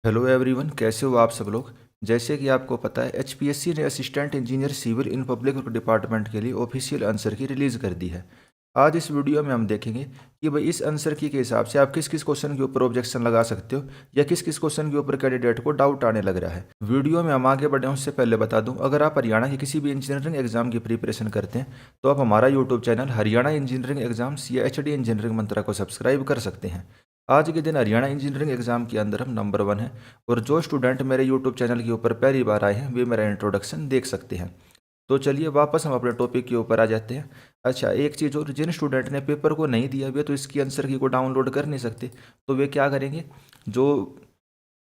Hello everyone, कैसे हो आप सब लोग। जैसे कि आपको पता है, एचपीएससी ने assistant engineer civil in public work department के लिए ऑफिशियल आंसर की रिलीज़ कर दी है। आज इस वीडियो में हम देखेंगे कि भाई इस आंसर की के हिसाब से आप किस किस क्वेश्चन के ऊपर ऑब्जेक्शन लगा सकते हो या किस किस क्वेश्चन के ऊपर कैंडिडेट को डाउट आने लग रहा है। वीडियो में हम आगे बढ़े उससे पहले बता दूं, अगर आप हरियाणा के किसी भी इंजीनियरिंग एग्जाम की प्रिपरेशन करते हैं तो आप हमारा YouTube channel Haryana engineering exams या एचडी इंजीनियरिंग मंत्रा को सब्सक्राइब कर सकते हैं। आज के दिन हरियाणा इंजीनियरिंग एग्जाम के अंदर हम नंबर 1 है और जो स्टूडेंट मेरे यूट्यूब चैनल के ऊपर पहली बार आए हैं वे मेरा इंट्रोडक्शन देख सकते हैं। तो चलिए वापस हम अपने टॉपिक के ऊपर आ जाते हैं। अच्छा, एक चीज़ और, जिन स्टूडेंट ने पेपर को नहीं दिया वे तो इसकी आंसर की को डाउनलोड कर नहीं सकते। तो वे क्या करेंगे, जो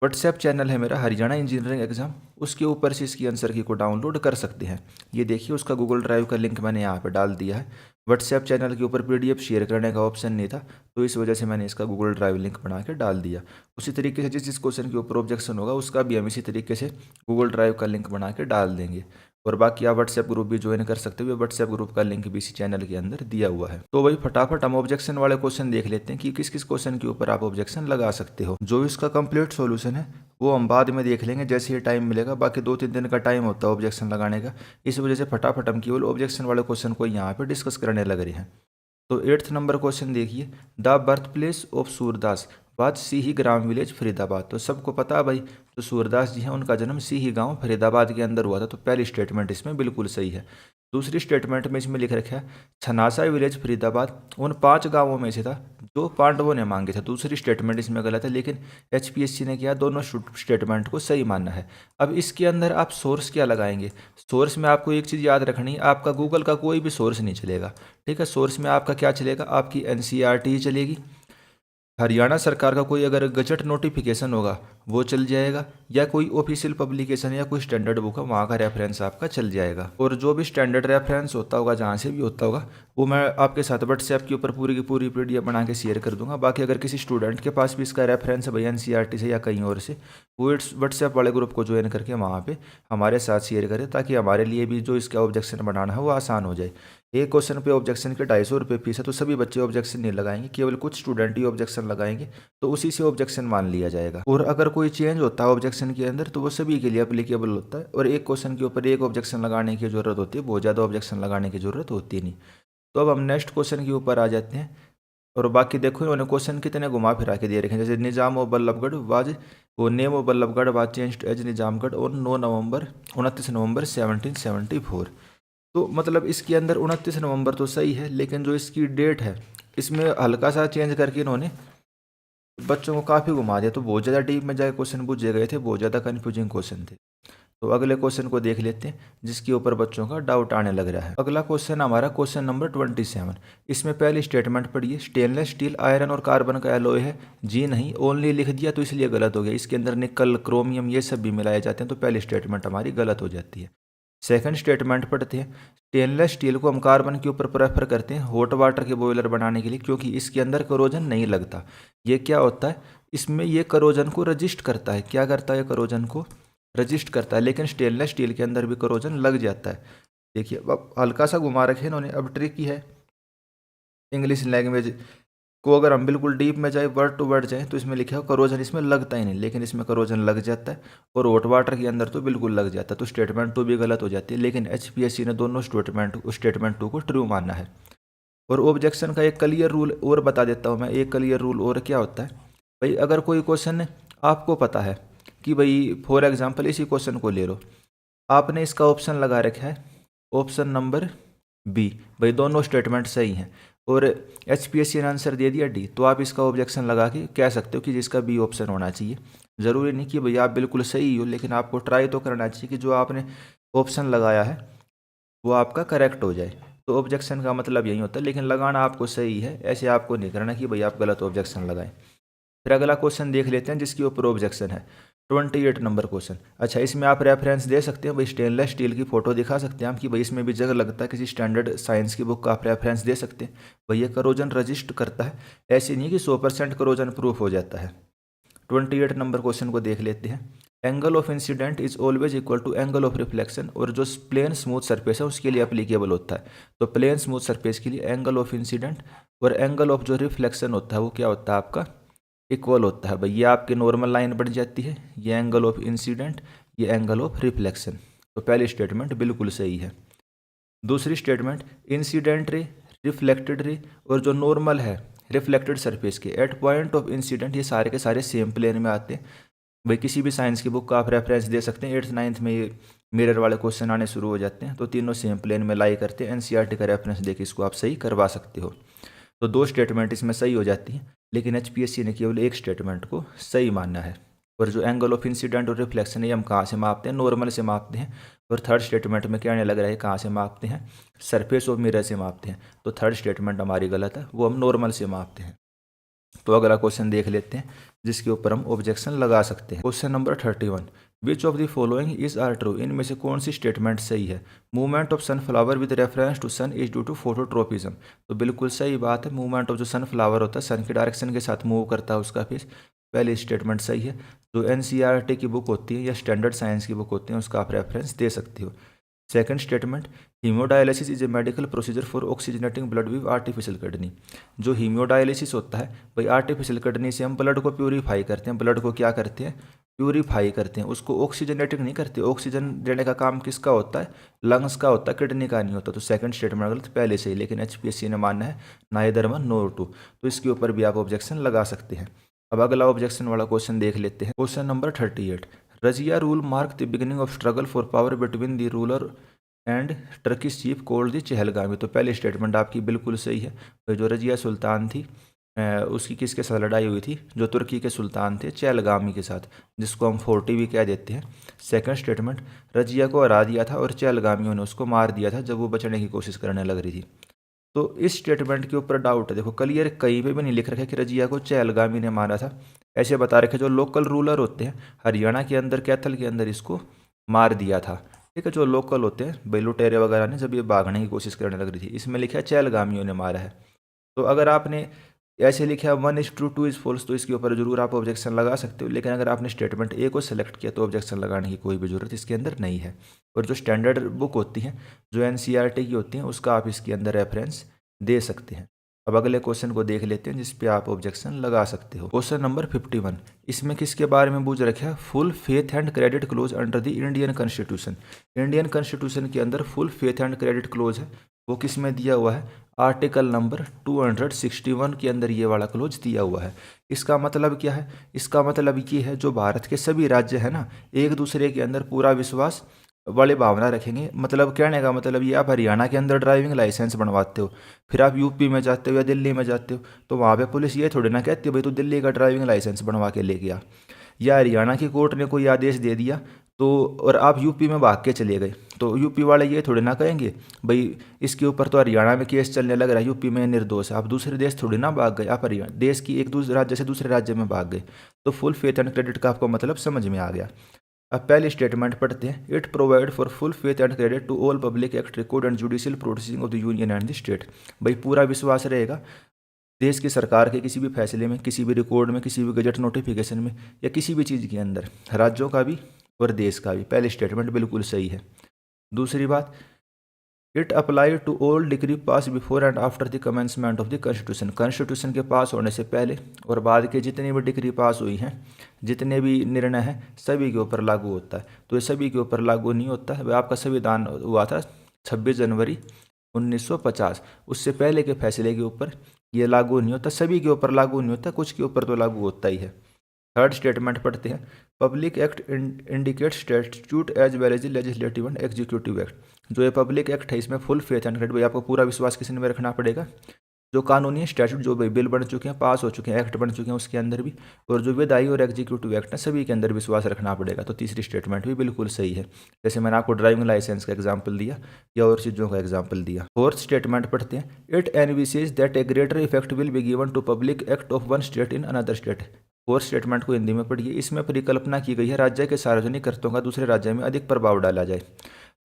व्हाट्सएप चैनल है मेरा हरियाणा इंजीनियरिंग एग्जाम, उसके ऊपर से इसकी आंसर की को डाउनलोड कर सकते हैं। ये देखिए, उसका गूगल ड्राइव का लिंक मैंने यहाँ पे डाल दिया है। व्हाट्सएप चैनल के ऊपर पीडीएफ शेयर करने का ऑप्शन नहीं था, तो इस वजह से मैंने इसका गूगल ड्राइव लिंक बना के डाल दिया। उसी तरीके से जिस जिस क्वेश्चन के ऊपर ऑब्जेक्शन होगा उसका भी हम इसी तरीके से गूगल ड्राइव का लिंक बना के डाल देंगे। और बाकी आप व्हाट्सएप ग्रुप भी ज्वाइन कर सकते हो, व्हाट्सएप ग्रुप का लिंक भी इसी चैनल के अंदर दिया हुआ है। तो वही फटाफट हम ऑब्जेक्शन वाले क्वेश्चन देख लेते हैं कि किस किस क्वेश्चन के ऊपर आप ऑब्जेक्शन लगा सकते हो। जो इसका कंप्लीट सॉल्यूशन है वो हम बाद में देख लेंगे जैसे ही टाइम मिलेगा। बाकी 2-3 दिन का टाइम होता है ऑब्जेक्शन लगाने का, इस वजह से फटाफट हम केवल ऑब्जेक्शन वाले क्वेश्चन को यहाँ पे डिस्कस करने लग रहे हैं। तो 8th नंबर क्वेश्चन देखिए, the birth place of Surdas was Sihi gram village Faridabad. तो सबको पता है भाई, तो सूरदास जी हैं उनका जन्म सीही गांव फरीदाबाद के अंदर हुआ था। तो पहली स्टेटमेंट इसमें बिल्कुल सही है। दूसरी स्टेटमेंट में इसमें लिख रखा है छनासा विलेज फरीदाबाद उन 5 गांवों में से था जो पांडवों ने मांगे थे। दूसरी स्टेटमेंट इसमें गलत है, लेकिन एचपीएससी ने किया दोनों स्टेटमेंट को सही मानना है। अब इसके अंदर आप सोर्स क्या लगाएंगे। सोर्स में आपको एक चीज़ याद रखनी है, आपका गूगल का कोई भी सोर्स नहीं चलेगा। ठीक है, सोर्स में आपका क्या चलेगा, आपकी एनसीईआरटी चलेगी। हरियाणा सरकार का कोई अगर गजट नोटिफिकेशन होगा वो चल जाएगा, या कोई ऑफिशियल पब्लिकेशन या कोई स्टैंडर्ड बुक है वहाँ का रेफरेंस आपका चल जाएगा। और जो भी स्टैंडर्ड रेफरेंस होता होगा जहाँ से भी होता होगा वो मैं आपके साथ व्हाट्सएप के ऊपर पूरी की पूरी पीडीएफ बना के शेयर कर दूंगा। बाकी अगर किसी स्टूडेंट के पास भी इसका रेफरेंस है भैया एनसीईआरटी से या कहीं और से, वो व्हाट्सएप वाले ग्रुप को ज्वाइन करके वहाँ पे हमारे साथ शेयर करें, ताकि हमारे लिए भी जो इसका ऑब्जेक्शन बनाना है वो आसान हो जाए। एक क्वेश्चन पे ऑब्जेक्शन के 250 रुपये फीस है, तो सभी बच्चे ऑब्जेक्शन नहीं लगाएंगे, केवल कुछ स्टूडेंट ही ऑब्जेक्शन लगाएंगे, तो उसी से ऑब्जेक्शन मान लिया जाएगा। और अगर कोई चेंज होता है ऑब्जेक्शन के अंदर तो वो सभी के लिए अप्लीकेबल होता है, और एक क्वेश्चन के ऊपर एक ऑब्जेक्शन लगाने की जरूरत होती है, बहुत ज़्यादा ऑब्जेक्शन लगाने की जरूरत होती नहीं। तो अब हम नेक्स्ट क्वेश्चन के ऊपर आ जाते हैं। और बाकी देखो इन्होंने क्वेश्चन कितने घुमा फिरा के दे रखे हैं, जैसे निजाम ऑफ बल्लभगढ़ वाज वो name of Ballabhgarh was changed as Nizamgarh और 29 नवंबर 1774। तो मतलब इसके अंदर 29 नवंबर तो सही है, लेकिन जो इसकी डेट है इसमें हल्का सा चेंज करके इन्होंने बच्चों को काफ़ी घुमा दिया। तो बहुत ज़्यादा डीप में जाके क्वेश्चन पूछे गए थे, बहुत ज़्यादा कन्फ्यूजिंग क्वेश्चन थे। तो अगले क्वेश्चन को देख लेते हैं जिसके ऊपर बच्चों का डाउट आने लग रहा है। अगला क्वेश्चन हमारा क्वेश्चन नंबर 27। इसमें पहली स्टेटमेंट पढ़िए, स्टेनलेस स्टील आयरन और कार्बन का एलॉय है। जी नहीं, ओनली लिख दिया तो इसलिए गलत हो गया। इसके अंदर निकल क्रोमियम ये सब भी मिलाए जाते हैं, तो पहली स्टेटमेंट हमारी गलत हो जाती है। सेकंड स्टेटमेंट पढ़ते हैं, स्टेनलेस स्टील को हम कार्बन के ऊपर प्रेफर करते हैं हॉट वाटर के बॉयलर बनाने के लिए, क्योंकि इसके अंदर करोजन नहीं लगता। ये क्या होता है, इसमें ये करोजन को रजिस्ट करता है। क्या करता है, करोजन को रजिस्ट करता है, लेकिन स्टेनलेस स्टील के अंदर भी करोजन लग जाता है। देखिए अब हल्का सा घुमा रखे इन्होंने, अब ट्रिकी है इंग्लिश लैंग्वेज को अगर हम बिल्कुल डीप में जाए, वर्ड टू वर्ड जाए, तो इसमें लिखा है करोजन इसमें लगता ही नहीं, लेकिन इसमें करोजन लग जाता है। और हॉट वाटर के अंदर तो बिल्कुल लग जाता है, तो स्टेटमेंट टू भी गलत हो जाती है। लेकिन एचपीएससी ने दोनों स्टेटमेंट टू को ट्रू माना है। और ऑब्जेक्शन का एक क्लियर रूल और बता देता हूँ मैं। एक क्लियर रूल और क्या होता है भाई, अगर कोई क्वेश्चन आपको पता है कि भाई फॉर एग्जाम्पल इसी क्वेश्चन को ले लो, आपने इसका ऑप्शन लगा रखा है ऑप्शन नंबर बी, भाई दोनों स्टेटमेंट सही हैं, और एचपीएससी ने आंसर दे दिया डी, तो आप इसका ऑब्जेक्शन लगा के कह सकते हो कि जिसका बी ऑप्शन होना चाहिए। ज़रूरी नहीं कि भाई आप बिल्कुल सही हो, लेकिन आपको ट्राई तो करना चाहिए कि जो आपने ऑप्शन लगाया है वो आपका करेक्ट हो जाए। तो ऑब्जेक्शन का मतलब यही होता है, लेकिन लगाना आपको सही है, ऐसे आपको नहीं करना कि भाई आप गलत ऑब्जेक्शन लगाएं। फिर अगला क्वेश्चन देख लेते हैं जिसके ऊपर ऑब्जेक्शन है, 28 नंबर क्वेश्चन। अच्छा, इसमें आप रेफरेंस दे सकते हैं भाई, स्टेनलेस स्टील की फोटो दिखा सकते हैं आप कि भाई इसमें भी जगह लगता है, किसी स्टैंडर्ड साइंस की बुक का आप रेफरेंस दे सकते हैं भाई ये करोजन रजिस्ट करता है। ऐसे नहीं कि 100% करोजन प्रूफ हो जाता है। 28 नंबर क्वेश्चन को देख लेते हैं, angle of incidence is always equal to angle of reflection, और जो प्लेन स्मूथ सरफेस है उसके लिए अप्लीकेबल होता है। तो प्लेन स्मूथ सरफेस के लिए एंगल ऑफ इंसिडेंट और एंगल ऑफ जो रिफ्लेक्शन होता है वो क्या होता है आपका इक्वल होता है। भाई ये आपकी नॉर्मल लाइन बन जाती है, ये एंगल ऑफ इंसिडेंट, ये एंगल ऑफ रिफ्लेक्शन। तो पहली स्टेटमेंट बिल्कुल सही है। दूसरी statement, incident ray, reflected ray और जो नॉर्मल है रिफ्लेक्टेड सरफेस के एट पॉइंट ऑफ इंसिडेंट, ये सारे के सारे सेम प्लेन में आते हैं। भाई किसी भी साइंस की बुक का आप रेफरेंस दे सकते हैं, 8th 9th में ये मिरर वाले क्वेश्चन आने शुरू हो जाते हैं। तो तीनों सेम प्लेन में लाई करते हैं। एनसीईआरटी का रेफरेंस देके इसको आप सही करवा सकते हो। तो 2 स्टेटमेंट इसमें सही हो जाती हैं, लेकिन एचपीएससी ने केवल एक स्टेटमेंट को सही माना है। और जो एंगल ऑफ इंसिडेंट और रिफ्लेक्शन है, ये हम कहाँ से मापते हैं? नॉर्मल से मापते हैं। और थर्ड स्टेटमेंट में क्या आने लग रहा है, कहाँ से मापते हैं? सरफेस ऑफ मिरर से मापते हैं। तो थर्ड स्टेटमेंट हमारी गलत है, वो हम नॉर्मल से मापते हैं। तो अगला क्वेश्चन देख लेते हैं जिसके ऊपर हम ऑब्जेक्शन लगा सकते हैं। Question number 31, which of the following is are true? इनमें से कौन सी स्टेटमेंट सही है? Movement of sunflower with reference to sun is due to phototropism. तो बिल्कुल सही बात है। मूवमेंट ऑफ जो सनफ्लावर होता है सन की डायरेक्शन के साथ मूव करता है उसका फेस। पहली स्टेटमेंट सही है। जो एनसीईआरटी की बुक होती है या स्टैंडर्ड साइंस की बुक होती है उसका आप रेफरेंस दे सकते हो। Second statement, haemodialysis is a medical procedure for oxygenating blood with artificial kidney. जो हीमोडायलिसिस होता है भाई, आर्टिफिशियल किडनी से हम ब्लड को प्यूरीफाई करते हैं। ब्लड को क्या करते हैं? प्यूरीफाई करते हैं। उसको ऑक्सीजनेटिंग नहीं करते। ऑक्सीजन देने का काम किसका होता है? लंग्स का होता है, किडनी का नहीं होता। तो सेकंड स्टेटमेंट गलत, पहले से ही। लेकिन एचपीएससी ने माना है नाइदर वन नोर टू। तो इसके ऊपर भी आप ऑब्जेक्शन लगा सकते हैं। अब अगला ऑब्जेक्शन वाला क्वेश्चन देख लेते हैं। Question number 38, Razia rule mark the beginning of struggle for power between the ruler and Turkish chief called the Chahalgani. तो पहली स्टेटमेंट आपकी बिल्कुल सही है। तो जो रजिया सुल्तान थी उसकी किसके साथ लड़ाई हुई थी? जो तुर्की के सुल्तान थे चहलगामी के साथ, जिसको हम 40 भी कह देते हैं। सेकंड स्टेटमेंट, रजिया को हरा दिया था और चहलगामियों ने उसको मार दिया था जब वो बचने की कोशिश करने लग रही थी। तो इस स्टेटमेंट के ऊपर डाउट है। देखो क्लियर कहीं पे भी नहीं लिख रखा कि रजिया को चहलगामी ने मारा था। ऐसे बता रखे जो लोकल रूलर होते हैं हरियाणा के अंदर, कैथल के अंदर इसको मार दिया था। ठीक है, जो लोकल होते हैं भाई लुटेरे वगैरह ने, जब ये भागने की कोशिश करने लग रही थी। इसमें लिखा है चहलगामियों ने मारा है। तो अगर आपने ऐसे लिखा है 1 इज ट्रू 2 इज फॉल्स, तो इसके ऊपर जरूर आप ऑब्जेक्शन लगा सकते हो। लेकिन अगर आपने स्टेटमेंट ए को सेलेक्ट किया तो ऑब्जेक्शन लगाने की कोई भी जरूरत इसके अंदर नहीं है। और जो स्टैंडर्ड बुक होती हैं, जो एनसीईआरटी की होती हैं, उसका आप इसके अंदर रेफरेंस दे सकते हैं। अब अगले क्वेश्चन को देख लेते हैं जिस पे आप ऑब्जेक्शन लगा सकते हो। क्वेश्चन नंबर 51, इसमें किसके बारे में पूछ रखा है? Full faith and credit close under the Indian constitution. Indian constitution के अंदर full faith and credit close है, वो किस में दिया हुआ है? आर्टिकल नंबर 261 के अंदर ये वाला क्लोज दिया हुआ है। इसका मतलब क्या है? इसका मतलब ये है जो भारत के सभी राज्य है ना, एक दूसरे के अंदर पूरा विश्वास वाली भावना रखेंगे। मतलब कहने का मतलब ये, आप हरियाणा के अंदर ड्राइविंग लाइसेंस बनवाते हो, फिर आप यूपी में जाते हो या दिल्ली में जाते हो, तो वहाँ पे पुलिस ये थोड़ी ना कहती है भाई तू दिल्ली का ड्राइविंग लाइसेंस बनवा के ले गया। या हरियाणा की कोर्ट ने कोई आदेश दे दिया तो और आप यूपी में भाग के चले गए, तो यूपी वाले ये थोड़ी ना कहेंगे भाई इसके ऊपर तो हरियाणा में केस चलने लग रहा है, यूपी में निर्दोष है। आप दूसरे देश थोड़ी ना भाग गए, आप हरियाणा देश की एक दूसरे राज्य से दूसरे राज्य में भाग गए। तो फुल फेथ एंड क्रेडिट का आपको मतलब समझ में आ गया। अब पहली स्टेटमेंट पढ़ते हैं। It provide for full faith and credit to all public act record and judicial proceeding of the union and the state. भाई पूरा विश्वास रहेगा देश की सरकार के किसी भी फैसले में, किसी भी रिकॉर्ड में, किसी भी गजट नोटिफिकेशन में, या किसी भी चीज़ के अंदर, राज्यों का भी और देश का भी। पहली स्टेटमेंट बिल्कुल सही है। दूसरी बात, it apply to all decree pass before and after the commencement of the constitution. Constitution के पास होने से पहले और बाद के जितनी भी डिग्री पास हुई हैं, जितने भी निर्णय हैं, सभी के ऊपर लागू होता है। तो ये सभी के ऊपर लागू नहीं होता है। आपका संविधान हुआ था 26 जनवरी 1950, उससे पहले के फैसले के ऊपर ये लागू नहीं होता। सभी के ऊपर लागू नहीं होता, कुछ के ऊपर तो लागू होता ही है। थर्ड स्टेटमेंट पढ़ते हैं। Public act indicate statute as well as legislative and executive act. जो ये पब्लिक एक्ट है इसमें फुल फेथ एंड क्रेडिट, भाई आपको पूरा विश्वास किसी में रखना पड़ेगा। जो कानूनी स्टैट्यूट, जो भाई बिल बन चुके हैं, पास हो चुके हैं, एक्ट बन चुके हैं, उसके अंदर भी, और जो विधायी और एग्जीक्यूटिव एक्ट है सभी के अंदर विश्वास रखना पड़ेगा। तो तीसरी स्टेटमेंट भी बिल्कुल सही है। जैसे मैंने आपको ड्राइविंग लाइसेंस का एग्जाम्पल दिया या और चीज़ों का एग्जाम्पल दिया। फोर्थ स्टेटमेंट पढ़ते हैं। It envisages that a greater effect will be given to public act of one state in another state. Fourth statement को हिंदी में पढ़िए। इसमें परिकल्पना की गई है राज्य के सार्वजनिक कर्तों का दूसरे राज्य में अधिक प्रभाव डाला जाए।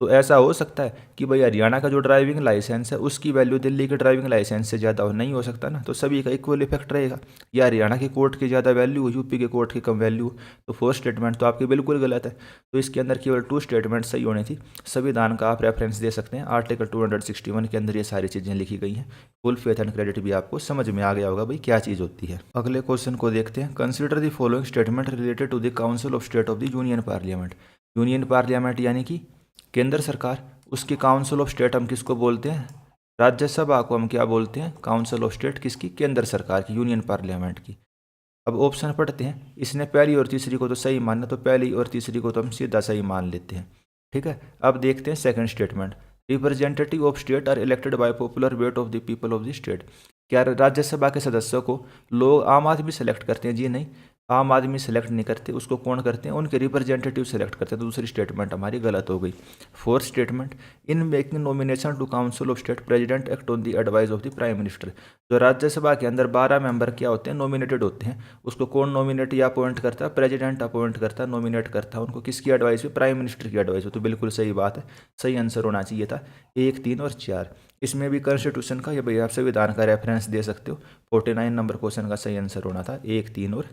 तो ऐसा हो सकता है कि भाई हरियाणा का जो ड्राइविंग लाइसेंस है उसकी वैल्यू दिल्ली के ड्राइविंग लाइसेंस से ज़्यादा हो, नहीं हो सकता ना। तो सभी का इक्वल इफेक्ट रहेगा, या हरियाणा के कोर्ट की ज़्यादा वैल्यू हो, यूपी के कोर्ट की कम वैल्यू हो। तो फोर्थ स्टेटमेंट तो आपकी बिल्कुल गलत है। तो इसके अंदर केवल 2 स्टेटमेंट सही होनी थी। संविधान का आप रेफरेंस दे सकते हैं, आर्टिकल 261 के अंदर ये सारी चीज़ें लिखी गई हैं। फुल फेथ एंड क्रेडिट भी आपको समझ में आ गया होगा भाई क्या चीज़ होती है। अगले क्वेश्चन को देखते हैं। Consider the following statement related to the council of state of the union parliament. Union parliament यानी कि केंद्र सरकार, उसकी काउंसिल ऑफ स्टेट हम किसको बोलते हैं? राज्यसभा को हम क्या बोलते हैं? काउंसिल ऑफ स्टेट किसकी? केंद्र सरकार की, यूनियन पार्लियामेंट की। अब ऑप्शन पढ़ते हैं। इसने पहली और तीसरी को तो सही मानना, तो पहली और तीसरी को तो हम सीधा सही मान लेते हैं। ठीक है, अब देखते हैं second statement. Representative of state are elected by popular vote of the people of the state. क्या राज्यसभा के सदस्यों को लोग आम आदमी सेलेक्ट करते हैं? जी नहीं, आम आदमी सेलेक्ट नहीं करते, उसको कौन करते हैं? उनके रिप्रेजेंटेटिव सेलेक्ट करते हैं। तो दूसरी स्टेटमेंट हमारी गलत हो गई। Fourth statement, in making nomination to council of state president act on the advice of the prime minister. जो राज्यसभा के अंदर 12 मेंबर क्या होते हैं? नॉमिनेटेड होते हैं। उसको कौन नॉमिनेट या अपॉइंट करता है? प्रेसिडेंट अपॉइंट करता है, नॉमिनेट करता है उनको। किसकी एडवाइस पे? प्राइम मिनिस्टर की एडवाइस पे। तो बिल्कुल सही बात है, सही आंसर होना चाहिए था 1, 3 और 4। इसमें भी कॉन्स्टिट्यूशन का या भाई आप संविधान का रेफरेंस दे सकते हो। 49 नंबर क्वेश्चन का सही आंसर होना था 1, 3 और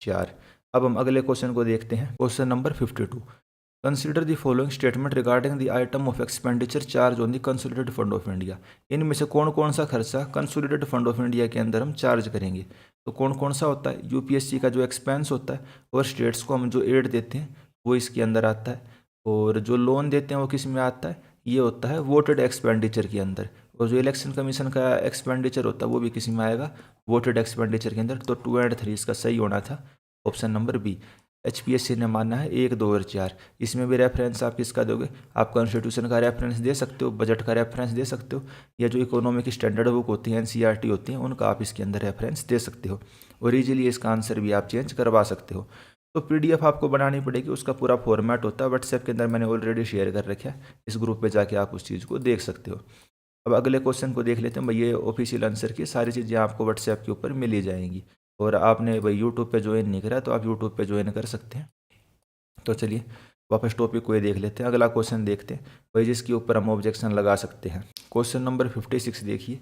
4। अब हम अगले क्वेश्चन को देखते हैं। Question number 52। Consider the following statement regarding the item of expenditure charge on the consolidated fund of India. इनमें से कौन कौन सा खर्चा कंसोलिडेटेड फंड ऑफ इंडिया के अंदर हम चार्ज करेंगे? तो कौन कौन सा होता है? यूपीएससी का जो एक्सपेंस होता है, और स्टेट्स को हम जो एड देते हैं वो इसके अंदर आता है, और जो लोन देते हैं वो किस में आता है? ये होता है वोटेड एक्सपेंडिचर के अंदर। और जो इलेक्शन कमीशन का एक्सपेंडिचर होता है वो भी किसी में आएगा? वोटेड एक्सपेंडिचर के अंदर। तो 2 और 3 इसका सही होना था ऑप्शन नंबर बी। एचपीएससी ने माना है 1, 2 और 4। इसमें भी रेफरेंस आप किसका दोगे? आप कॉन्स्टिट्यूशन का रेफरेंस दे सकते हो, बजट का रेफरेंस दे सकते हो, या जो इकोनॉमिक स्टैंडर्ड बुक होती है एनसीईआरटी होती है उनका आप इसके अंदर रेफरेंस दे सकते हो। और इजीली इसका आंसर भी आप चेंज करवा सकते हो। तो पीडीएफ आपको बनानी पड़ेगी, उसका पूरा फॉर्मेट होता है, व्हाट्सएप के अंदर मैंने ऑलरेडी शेयर कर रखा है। इस ग्रुप पे जाके आप उस चीज़ को देख सकते हो। अब अगले क्वेश्चन को देख लेते हैं। भाई ये ऑफिशियल आंसर की सारी चीज़ें आपको व्हाट्सएप के ऊपर मिल ही जाएंगी। और आपने भाई यूट्यूब पे ज्वाइन नहीं करा तो आप यूट्यूब पे ज्वाइन कर सकते हैं। तो चलिए वापस टॉपिक को ये देख लेते हैं। अगला क्वेश्चन देखते हैं भाई जिसके ऊपर हम ऑब्जेक्शन लगा सकते हैं। क्वेश्चन नंबर 56 देखिए।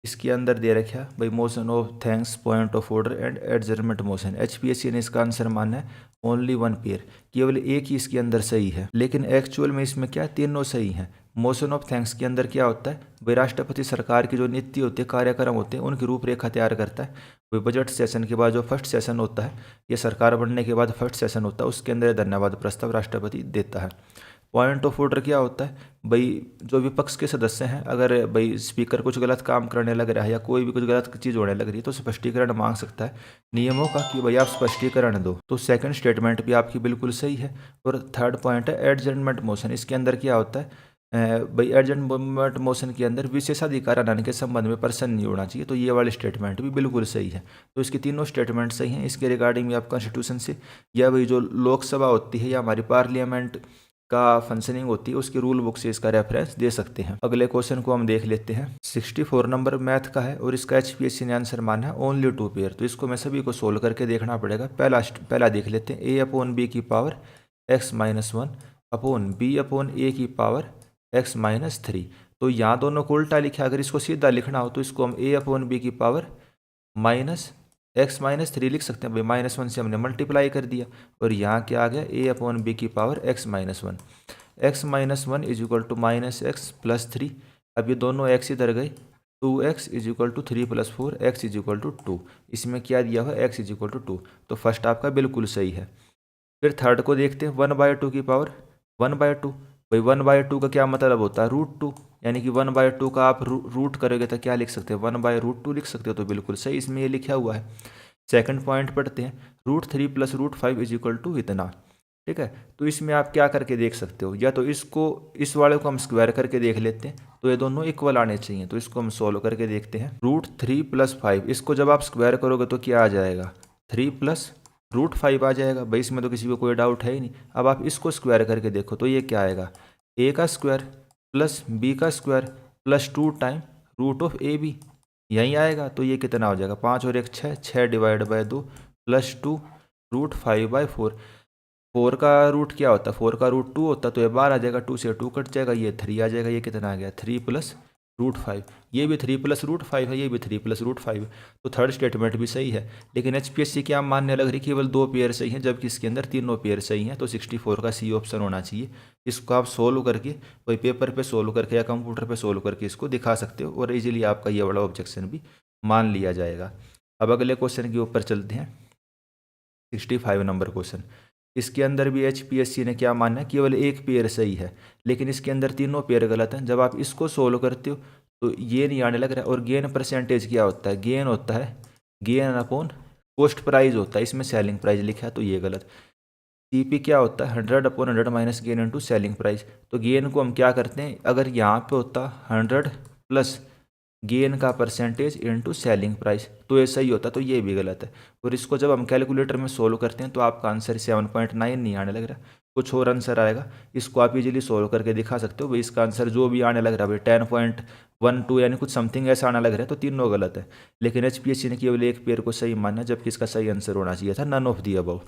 इसके अंदर दे रखा है भाई motion of thanks, point of order and adjournment motion. HPSC ने इसका आंसर माना है ओनली 1 पेयर, केवल एक ही इसके अंदर सही है। लेकिन एक्चुअल में इसमें क्या तीनों सही हैं। मोशन ऑफ थैंक्स के अंदर क्या होता है? भाई राष्ट्रपति सरकार की जो नीति होती है, कार्यक्रम होते हैं, उनकी रूपरेखा तैयार करता है। भाई बजट सेशन के बाद जो फर्स्ट सेशन होता है, ये सरकार बनने के बाद फर्स्ट सेशन होता है, उसके अंदर धन्यवाद प्रस्ताव राष्ट्रपति देता है। पॉइंट ऑफ ऑर्डर क्या होता है? भाई जो विपक्ष के सदस्य हैं, अगर भाई स्पीकर कुछ गलत काम करने लग रहा है या कोई भी कुछ गलत चीज़ होने लग रही है तो स्पष्टीकरण मांग सकता है नियमों का कि भाई आप स्पष्टीकरण दो। तो सेकंड स्टेटमेंट भी आपकी बिल्कुल सही है। और थर्ड पॉइंट है एडजर्नमेंट मोशन। इसके अंदर क्या होता है? भाई एडजर्नमेंट मोशन के अंदर विशेषाधिकार हटाने के संबंध में पर्सन नहीं होना चाहिए। तो ये वाली स्टेटमेंट भी बिल्कुल सही है। तो इसकी तीनों स्टेटमेंट सही हैं। इसके रिगार्डिंग भी आप कॉन्स्टिट्यूशन से या भाई जो लोकसभा होती है या हमारी पार्लियामेंट का फंक्शनिंग होती है उसकी रूल बुक से इसका रेफरेंस दे सकते हैं। अगले क्वेश्चन को हम देख लेते हैं। 64 नंबर मैथ का है और इसका एचपीएससी ने आंसर माना है ओनली 2 पेयर। तो इसको मैं सभी को सोल्व करके देखना पड़ेगा। पहला देख लेते हैं। ए अपॉन बी की power x-1 upon B upon A की पावर x-3। तो यहाँ दोनों को उल्टा लिखा, अगर इसको सीधा लिखना हो तो इसको हम ए अपॉन बी की पावर -x-3 लिख सकते हैं। भाई -1 से हमने मल्टीप्लाई कर दिया और यहाँ क्या आ गया? ए अपॉन बी की power x-1। x-1 is equal to -x+3। अब ये दोनों x इधर गए, 2x is equal to 3 + 4 x is equal to 2। इसमें क्या दिया हुआ? x is equal to 2। तो फर्स्ट आपका बिल्कुल सही है। फिर थर्ड को देखते हैं। 1/2 की पावर 1/2। भाई 1/2 का क्या मतलब होता है? √2, यानी कि 1/2 का आप रूट करोगे तो क्या लिख सकते हैं? 1/√2 लिख सकते हो। तो बिल्कुल सही इसमें ये लिखा हुआ है। सेकंड पॉइंट पढ़ते हैं। √3 + √5 इज इक्वल टू इतना। ठीक है, तो इसमें आप क्या करके देख सकते हो? या तो इसको, इस वाले को हम स्क्वायर करके देख लेते हैं, तो ये दोनों इक्वल आने चाहिए। तो इसको हम सोल्व करके देखते हैं। √3 + 5, इसको जब आप स्क्वायर करोगे तो क्या आ जाएगा? 3 + √5 आ जाएगा। भाई इसमें तो किसी को कोई डाउट है ही नहीं। अब आप इसको स्क्वायर करके देखो तो ये क्या आएगा? a का स्क्वायर प्लस b का स्क्वायर प्लस 2 टाइम √(ab) यहीं आएगा। तो ये कितना हो जाएगा? 5 और 1 6, 6 / 2 + 2 √5/4। 4 का रूट क्या होता है, 4 का रूट 2 होता है, तो ये बाहर आ जाएगा, 2 से 2 कट जाएगा, ये 3 आ जाएगा, ये कितना आ गया 3 प्लस रूट 5, ये भी 3 प्लस रूट 5 है, ये भी 3 प्लस रूट 5, तो थर्ड स्टेटमेंट भी सही है। लेकिन एचपीएससी क्या मानने लग रही, केवल 2 पेयर सही हैं, जबकि इसके अंदर तीनों पेयर सही हैं, तो 64 का सी ऑप्शन होना चाहिए। इसको आप सोल्व करके कोई पेपर पे सोल्व करके या कंप्यूटर पे सोल्व करके इसको दिखा सकते हो और इजीली आपका ये बड़ा ऑब्जेक्शन भी मान लिया जाएगा। अब अगले क्वेश्चन के ऊपर चलते हैं, 65 नंबर क्वेश्चन। इसके अंदर भी एचपीएससी ने क्या माना है, केवल एक पेयर सही है, लेकिन इसके अंदर तीनों पेयर गलत हैं। जब आप इसको सोल्व करते हो तो ये नहीं आने लग रहा है। और गेन परसेंटेज क्या होता है, गेन होता है गेन अपॉन कॉस्ट प्राइस होता है, इसमें सेलिंग प्राइस लिखा है तो ये गलत। सीपी क्या होता है, 100/100 minus gain into selling price, तो गेन को हम क्या करते हैं, अगर यहाँ पे होता 100 प्लस गेन का परसेंटेज इनटू सेलिंग प्राइस तो ऐसा ही होता, तो ये भी गलत है। और इसको जब हम कैलकुलेटर में सोल्व करते हैं तो आपका आंसर 7.9 नहीं आने लग रहा, कुछ और आंसर आएगा। इसको आप इजीली सोल्व करके दिखा सकते हो भाई, इसका आंसर जो भी आने लग रहा है भाई 10.12 यानी कुछ समथिंग ऐसा आने लग रहा है, तो तीनों गलत है। लेकिन एचपीएससी ने केवल एक पेयर को सही माना, जबकि इसका सही आंसर होना चाहिए था नन ऑफ दी अबव।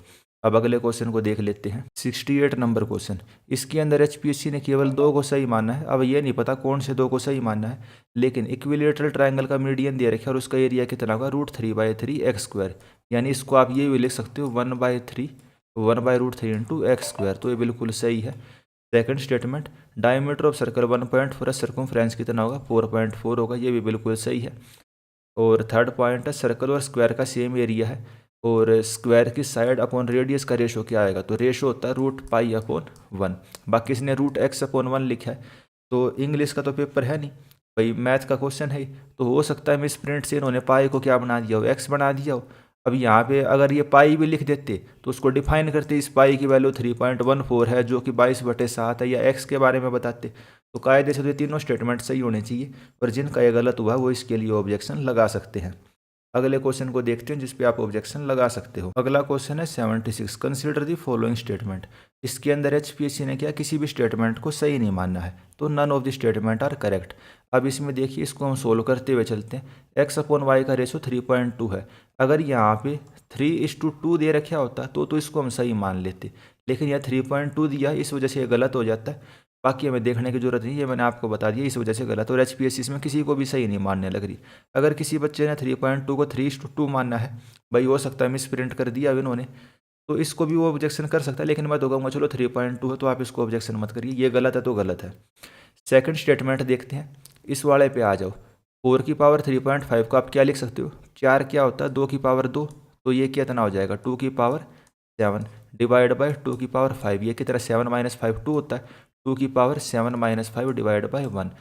अब अगले क्वेश्चन को देख लेते हैं, 68 नंबर क्वेश्चन। इसके अंदर एचपीएससी ने केवल 2 को सही माना है। अब ये नहीं पता कौन से 2 को सही माना है, लेकिन इक्विलेटरल ट्रायंगल का मीडियन दे रखा है और उसका एरिया कितना होगा, √3/3 यानी इसको आप ये भी लिख सकते हो 1/√3 इंटू x², तो ये बिल्कुल सही है। Second statement, diameter of circle 1.4 circumference कितना होगा, 4.4 होगा, ये भी बिल्कुल सही है। और थर्ड पॉइंट है, सर्कल और स्क्वायर का सेम एरिया है और स्क्वायर की साइड अपॉन रेडियस का रेशो क्या आएगा, तो रेशो होता है √π/1। बाकी इसने √x/1 लिखा है, तो इंग्लिश का तो पेपर है नहीं भाई, मैथ का क्वेश्चन है, तो हो सकता है मिस प्रिंट से इन्होंने पाई को क्या बना दिया हो, एक्स बना दिया हो। अब यहाँ पे अगर ये पाई भी लिख देते तो उसको डिफाइन करते, इस पाई की वैल्यू 3.14 है जो कि 22/7 है, या एक्स के बारे में बताते, तो कायदे से तो ये तीनों स्टेटमेंट सही होने चाहिए, और जिनका ये गलत हुआ वो इसके लिए ऑब्जेक्शन लगा सकते हैं। अगले क्वेश्चन को देखते हैं जिस पे आप ऑब्जेक्शन लगा सकते हो। अगला क्वेश्चन है 76, कंसीडर दी फॉलोइंग स्टेटमेंट। इसके अंदर एचपीएससी ने क्या, किसी भी स्टेटमेंट को सही नहीं मानना है, तो none of the statement are correct. अब इसमें देखिए, इसको हम सोल्व करते हुए चलते हैं। x/y का रेशो 3.2 है, अगर यहाँ पे 3:2 दे रखा होता तो इसको हम सही मान लेते, लेकिन यह 3.2 दिया, इस वजह से ये गलत हो जाता है। बाकी हमें देखने की जरूरत नहीं, ये मैंने आपको बता दिया, इस वजह से गलत। और एचपीएससी इसमें किसी को भी सही नहीं मानने लग रही। अगर किसी बच्चे ने 3.2 को 3:2 मानना है, भाई हो सकता है मिस प्रिंट कर दिया इन्होंने, तो इसको भी वो ऑब्जेक्शन कर सकता है, लेकिन मैं तो कहूँगा चलो 3.2 है तो आप इसको ऑब्जेक्शन मत करिए, ये गलत है तो गलत है। सेकंड स्टेटमेंट देखते हैं, इस वाले पे आ जाओ। 4 की पावर 3.5 को आप क्या लिख सकते हो, 4 क्या होता है 2 की पावर 2, तो ये कितना हो जाएगा 2 की पावर 7 डिवाइड बाई 2 की पावर 5, ये कितना 7 - 5 2 होता है, 2 की पावर 7 - 5 डिवाइड बाई 1,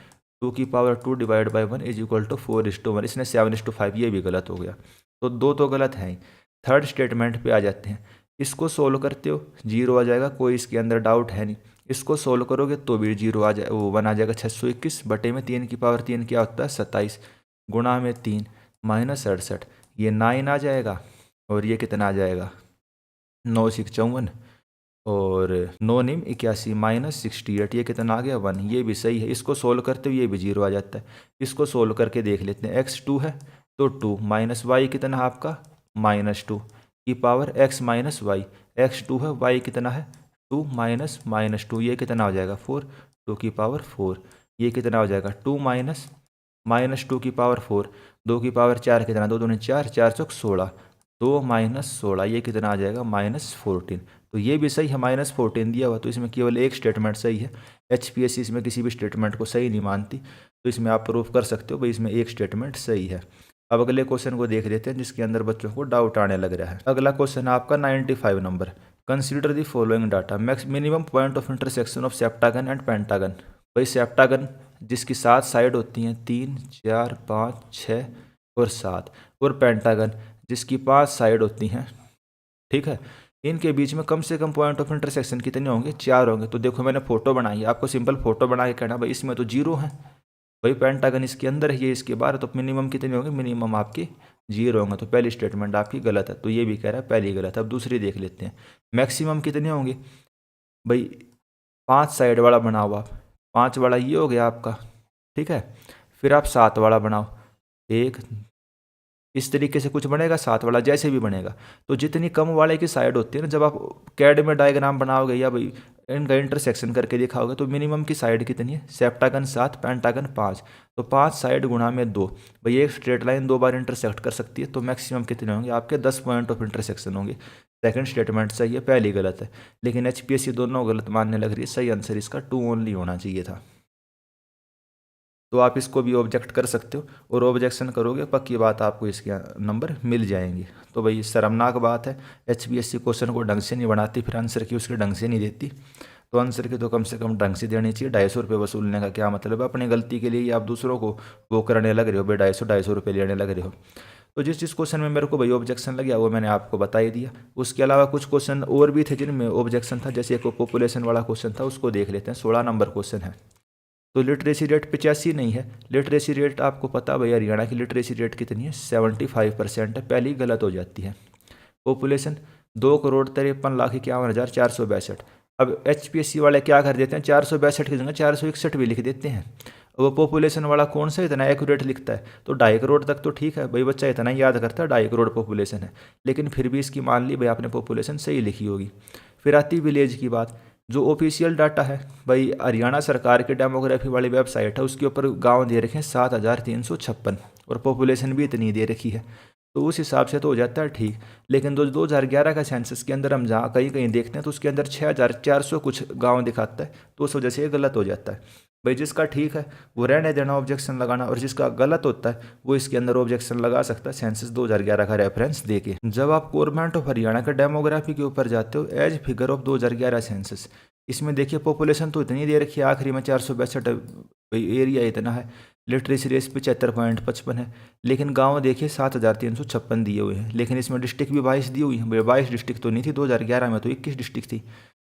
2 की power 2 divide by 1 is equal to 4:1, इसने 7:5, ये भी गलत हो गया, तो 2 तो गलत है ही। थर्ड स्टेटमेंट पे आ जाते हैं, इसको सोल्व करते हो 0 आ जाएगा, कोई इसके अंदर डाउट है नहीं। इसको सोल्व करोगे तो भी 0 आ जाए, वो 1 आ जाएगा। 621 बटे में 3 की पावर 3 क्या होता है 27, गुणा में 3 -68, ये 9 आ जाएगा, और ये कितना आ जाएगा 9×6 = 54, और 9×9 = 81 -68, ये कितना आ गया 1, ये भी सही है। इसको सोल्व करते हुए ये भी 0 आ जाता है। इसको सोल्व करके देख लेते हैं, x2 है तो 2 माइनस y कितना है आपका -2 की power x minus Y, x2 है, y कितना है 2 माइनस 2, ये कितना हो जाएगा 4, 2 की पावर 4, ये कितना हो जाएगा 2 -2 की पावर 4, 2 की पावर 4 कितना 2 दूनी 4, 4 चौक 16, 2 -16, ये कितना आ जाएगा -14, तो ये भी सही है। -14 दिया हुआ, तो इसमें केवल एक स्टेटमेंट सही है। एचपीएससी इसमें किसी भी स्टेटमेंट को सही नहीं मानती, तो इसमें आप प्रूफ कर सकते हो भाई इसमें एक स्टेटमेंट सही है। अब अगले क्वेश्चन को देख लेते हैं जिसके अंदर बच्चों को डाउट आने लग रहा है। अगला क्वेश्चन है आपका 95 number, consider the following data, max minimum point of intersection of septagon and pentagon. भाई सेप्टागन जिसकी 7 साइड होती हैं, 3, 4, 5, 6 और 7, और पेंटागन जिसकी 5 साइड होती हैं, ठीक है, इनके बीच में कम से कम पॉइंट ऑफ इंटरसेक्शन कितने होंगे, 4 होंगे। तो देखो मैंने फोटो बनाई है, आपको सिंपल फोटो बना के कहना भाई इसमें तो 0 है, भाई पेंटागन इसके अंदर है, ये इसके बाहर, तो मिनिमम कितने होंगे, मिनिमम आपके 0 होंगे। तो पहली स्टेटमेंट आपकी गलत है, तो ये भी कह रहा है पहली गलत है। अब दूसरी देख लेते हैं, मैक्सिमम कितने होंगे, भाई 5 साइड वाला बनाओ आप, 5 वाला ये हो गया आपका, ठीक है, फिर आप 7 वाला बनाओ, 1 इस तरीके से कुछ बनेगा, 7 वाला जैसे भी बनेगा। तो जितनी कम वाले की साइड होती है ना, जब आप कैड में डायग्राम बनाओगे या भाई इनका इंटरसेक्शन करके दिखाओगे, तो मिनिमम की साइड कितनी है, सेप्टागन 7, पेंटागन 5, तो 5 साइड गुणा में 2, भाई एक स्ट्रेट लाइन 2 बार इंटरसेक्ट कर सकती है, तो मैक्सिमम कितने होंगे आपके 10 पॉइंट ऑफ इंटरसेक्शन होंगे। सेकंड स्टेटमेंट सही है, पहली गलत है, लेकिन एचपीएससी दोनों गलत मानने लग रही है। सही आंसर इसका 2 ओनली होना चाहिए था। तो आप इसको भी ऑब्जेक्ट कर सकते हो, और ऑब्जेक्शन करोगे पक्की बात आपको इसके नंबर मिल जाएंगे। तो भाई शर्मनाक बात है, एचपीएससी क्वेश्चन को ढंग से नहीं बनाती, फिर आंसर की उसके ढंग से नहीं देती। तो आंसर की तो कम से कम ढंग से देनी चाहिए। 250 रुपये वसूलने का क्या मतलब है? अपनी गलती के लिए ही आप दूसरों को वो करने लग रहे हो, भाई 250 रुपये लेने लग रहे हो। तो जिस जिस क्वेश्चन में मेरे को भाई ऑब्जेक्शन लग गया वो मैंने आपको बता ही दिया। उसके अलावा कुछ क्वेश्चन और भी थे जिनमें ऑब्जेक्शन था, जैसे एक पॉपुलेशन वाला क्वेश्चन था, उसको देख लेते हैं। 16 नंबर क्वेश्चन है। तो लिटरेसी रेट 85 नहीं है, लिटरेसी रेट आपको पता भाई हरियाणा की लिटरेसी रेट कितनी है, 75% है, पहली गलत हो जाती है। पॉपुलेशन 2,53,51,462। अब एचपीएससी वाले क्या कर देते हैं, 462 की जगह 461 भी लिख देते हैं। वो पॉपुलेशन वाला कौन सा इतना एक्यूरेट लिखता है? तो 2.5 करोड़ तक तो ठीक है भाई, बच्चा इतना याद करता है 2.5 करोड़ पॉपुलेशन है, लेकिन फिर भी इसकी मान ली भाई आपने पॉपुलेशन सही लिखी होगी। फिर आती विलेज की बात। जो ऑफिशियल डाटा है भाई, हरियाणा सरकार की डेमोग्राफी वाली वेबसाइट है, उसके ऊपर गांव दे रखे हैं 7,356 और पॉपुलेशन भी इतनी दे रखी है, तो उस हिसाब से तो हो जाता है ठीक। लेकिन 2011 का सेंसस के अंदर हम जहाँ कहीं कहीं देखते हैं तो उसके अंदर 6,400 कुछ गांव दिखाता है, तो उस वजह से ये गलत हो जाता है। भाई जिसका ठीक है वो रहने देना ऑब्जेक्शन लगाना, और जिसका गलत होता है वो इसके अंदर ऑब्जेक्शन लगा सकता है सेंसस 2011 का रेफरेंस देके। जब आप गवर्नमेंट ऑफ हरियाणा के डेमोग्राफी के ऊपर जाते हो, एज फिगर ऑफ 2011 सेंसस, इसमें देखिए पॉपुलेशन तो इतनी दे रखी है, आखिरी में 462, भाई एरिया इतना है, लिटरेसी रेट 75.55 है, लेकिन गांव देखिए 7,356 दिए हुए हैं, लेकिन इसमें डिस्ट्रिक्ट भी 22 दी हुई है। 22 डिस्ट्रिक्ट तो नहीं थी 2011 में, तो 21 डिस्ट्रिक्ट थी,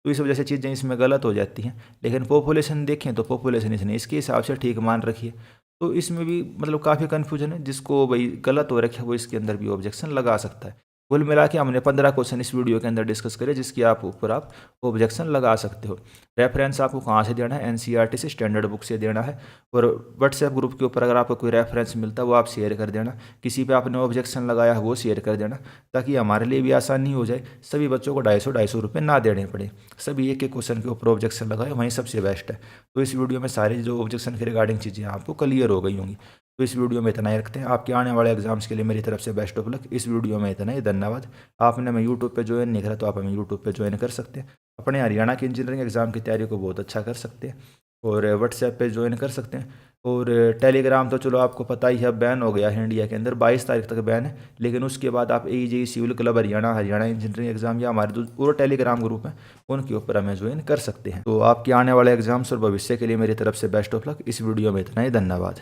तो इस वजह से चीज़ें इसमें गलत हो जाती हैं। लेकिन पॉपुलेशन देखें तो पॉपुलेशन इसने इसके हिसाब से ठीक मान रखी है, तो इसमें भी मतलब काफ़ी कन्फ्यूजन है। जिसको भाई गलत हो रखा है वो इसके अंदर भी ऑब्जेक्शन लगा सकता है। कुल मिला के हमने 15 क्वेश्चन इस वीडियो के अंदर डिस्कस करे, जिसकी आप ऊपर आप ऑब्जेक्शन लगा सकते हो। रेफरेंस आपको कहाँ से देना है, एनसीईआरटी से, स्टैंडर्ड बुक से देना है, और व्हाट्सएप ग्रुप के ऊपर अगर आपको कोई रेफरेंस मिलता है वो आप शेयर कर देना। किसी पे आपने ऑब्जेक्शन लगाया है वो शेयर कर देना, ताकि हमारे लिए भी आसानी हो जाए, सभी बच्चों को 250 रुपये ना देने पड़े, सभी एक एक क्वेश्चन के ऊपर ऑब्जेक्शन लगाए, वहीं सबसे बेस्ट है। तो इस वीडियो में सारी जो ऑब्जेक्शन के रिगार्डिंग चीज़ें आपको क्लियर हो गई होंगी। तो इस वीडियो में इतना ही रखते हैं। आपके आने वाले एग्जाम्स के लिए मेरी तरफ से बेस्ट ऑफ लक। इस वीडियो में इतना ही, धन्यवाद। आपने हमें यूट्यूब पे ज्वाइन नहीं करा तो आप हमें यूट्यूब पे ज्वाइन कर सकते हैं, अपने हरियाणा के इंजीनियरिंग एग्जाम की तैयारी को बहुत अच्छा कर सकते हैं, और व्हाट्सएप पे ज्वाइन कर सकते हैं। और टेलीग्राम तो चलो आपको पता ही है, बैन हो गया है इंडिया के अंदर, 22 तारीख तक बैन है, लेकिन उसके बाद आप AEJE civil club Haryana, Haryana engineering exam, या हमारे जो और टेलीग्राम ग्रुप हैं उनके ऊपर हमें ज्वाइन कर सकते हैं। तो आपके आने वाले एग्जाम्स और भविष्य के लिए मेरी तरफ से बेस्ट ऑफ लक। इस वीडियो में इतना ही, धन्यवाद।